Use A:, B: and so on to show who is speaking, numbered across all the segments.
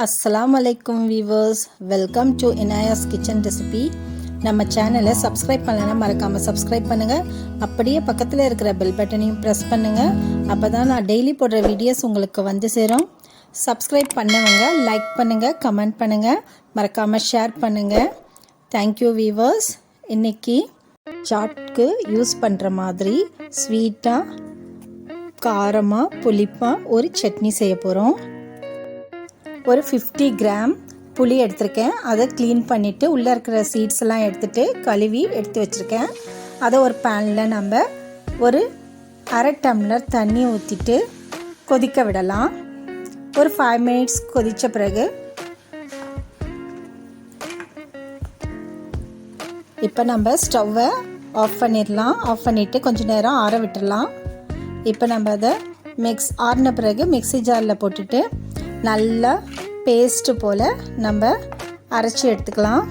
A: Assalamualaikum viewers, welcome to Inaaya's kitchen recipe. நம்ம சேனலை subscribe பண்ணலனா மறக்காம சப்ஸ்கிரைப் பண்ணுங்க. அப்படியே பக்கத்துல இருக்கிற பெல் பட்டனையும் பிரஸ் பண்ணுங்க. அப்பதான் நான் டெய்லி போடுற வீடியோஸ் உங்களுக்கு வந்து சேரும். சப்ஸ்கிரைப் பண்ணவங்க லைக் பண்ணுங்க, கமெண்ட் பண்ணுங்க, மறக்காம ஷேர் பண்ணுங்க. Thank you viewers. இன்னைக்கு சாட்க்கு யூஸ் பண்ற மாதிரி ஸ்வீட்டா காரமா புளிப்பா ஒரு சட்னி செய்ய போறோம். ஒரு 50 கிராம் புளி எடுத்திருக்கேன். அதை க்ளீன் பண்ணிவிட்டு உள்ளே இருக்கிற சீட்ஸ் எல்லாம் எடுத்துகிட்டு கழுவி எடுத்து வச்சுருக்கேன். அதை ஒரு பேனில் நம்ம ஒரு அரை டம்ளர் தண்ணி ஊற்றிட்டு கொதிக்க விடலாம். ஒரு 5 மினிட்ஸ் கொதித்த பிறகு இப்போ நம்ம ஸ்டவ்வை ஆஃப் பண்ணிடலாம். ஆஃப் பண்ணிவிட்டு கொஞ்சம் நேரம் ஆற விட்டுடலாம். இப்போ நம்ம அதை ஆறின பிறகு மிக்ஸி ஜாரில் போட்டுட்டு நல்லா பேஸ்ட்டு போல் நம்ம அரைச்சி எடுத்துக்கலாம்.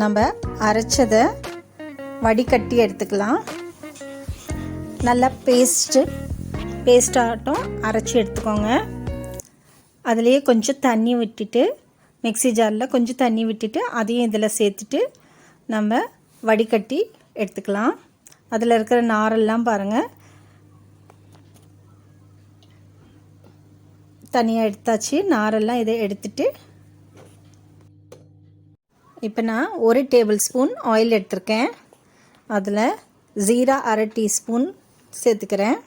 A: நம்ம அரைச்சதை வடிகட்டி எடுத்துக்கலாம். நல்லா பேஸ்டாட்டம் அரைச்சி எடுத்துக்கோங்க. அதுலேயே கொஞ்சம் தண்ணி விட்டுட்டு மிக்ஸி ஜாரில் கொஞ்சம் தண்ணி விட்டுட்டு அதையும் இதில் சேர்த்துட்டு நம்ம வடிகட்டி எடுத்துக்கலாம். அதில் இருக்கிற நாரெல்லாம் பாருங்கள் தனியாக எடுத்தாச்சு. நாரெல்லாம் இதை எடுத்துட்டு இப்போ நான் 1 டேபிள் ஸ்பூன் ஆயில் எடுத்திருக்கேன். அதில் ஜீரா அரை டீஸ்பூன் சேர்த்துக்கிறேன்.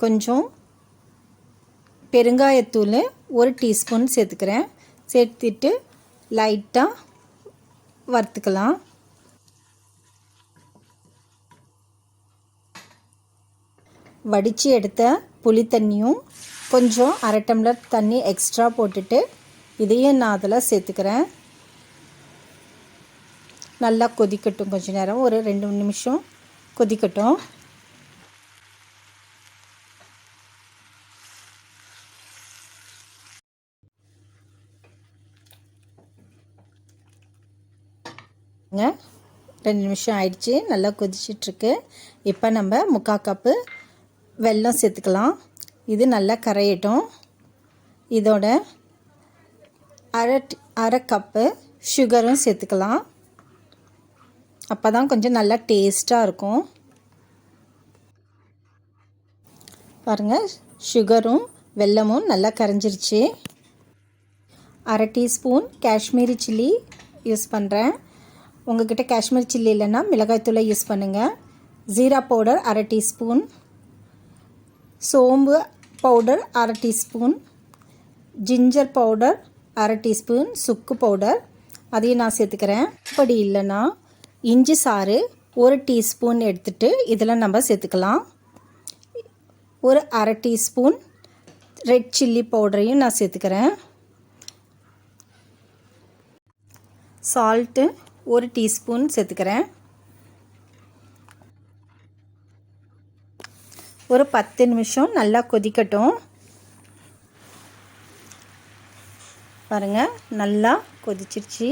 A: கொஞ்சம் பெருங்காயத்தூள் 1 டீஸ்பூன் சேர்த்துக்கிறேன். சேர்த்துட்டு லைட்டாக வறுத்துக்கலாம். வடித்து எடுத்த புளி தண்ணியும் கொஞ்சம் அரை டம்ளர் தண்ணி எக்ஸ்ட்ரா போட்டுட்டு இதையும் நான் அதில் சேர்த்துக்கிறேன். நல்லா கொதிக்கட்டும். கொஞ்சம் நேரம் ஒரு 2 நிமிஷம் கொதிக்கட்டும். ங்க 2 நிமிஷம் ஆயிடுச்சு. நல்லா கொதிச்சிட்ருக்கு. இப்போ நம்ம 3/4 கப்பு வெல்லம் சேர்த்துக்கலாம். இது நல்லா கரையட்டும். இதோட அரை கப்பு சுகரும் சேர்த்துக்கலாம். அப்போ தான் கொஞ்சம் நல்லா டேஸ்ட்டாக இருக்கும். பாருங்கள், சுகரும் வெல்லமும் நல்லா கரைஞ்சிருச்சு. அரை டீஸ்பூன் காஷ்மீரி சில்லி யூஸ் பண்ணுறேன். உங்கள்கிட்ட காஷ்மீர் சில்லி இல்லைன்னா மிளகாய்த்தூளை யூஸ் பண்ணுங்கள். ஜீரா பவுடர் அரை டீஸ்பூன், சோம்பு பவுடர் அரை டீஸ்பூன், ஜிஞ்சர் பவுடர் அரை டீஸ்பூன், சுக்கு பவுடர் அதையும் நான் சேர்த்துக்கிறேன். அப்படி இல்லைன்னா இஞ்சி சாறு 1 டீஸ்பூன் எடுத்துகிட்டு இதில் நம்ம சேர்த்துக்கலாம். ஒரு அரை டீஸ்பூன் ரெட் சில்லி பவுடரையும் நான் சேர்த்துக்கிறேன். சால்ட்டு 1 டீஸ்பூன் சேர்த்துக்கிறேன். ஒரு 10 நிமிஷம் நல்லா கொதிக்கட்டும். பாருங்கள், நல்லா கொதிச்சிருச்சு.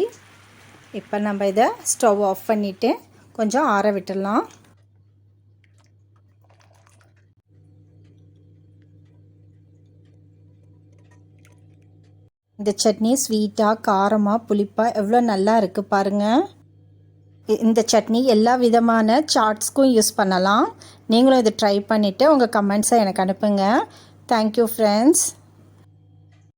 A: இப்போ நம்ம இதை ஸ்டவ் ஆஃப் பண்ணிவிட்டு கொஞ்சம் ஆற விட்டுடலாம். இந்த சட்னி ஸ்வீட்டாக காரமாக புளிப்பாக எவ்வளோ நல்லா இருக்குது பாருங்கள். இந்த சட்னி எல்லா விதமான சாட்ஸ்க்கும் யூஸ் பண்ணலாம். நீங்களும் இதை ட்ரை பண்ணிவிட்டு உங்கள் கமெண்ட்ஸை எனக்கு அனுப்புங்க. Thank you friends.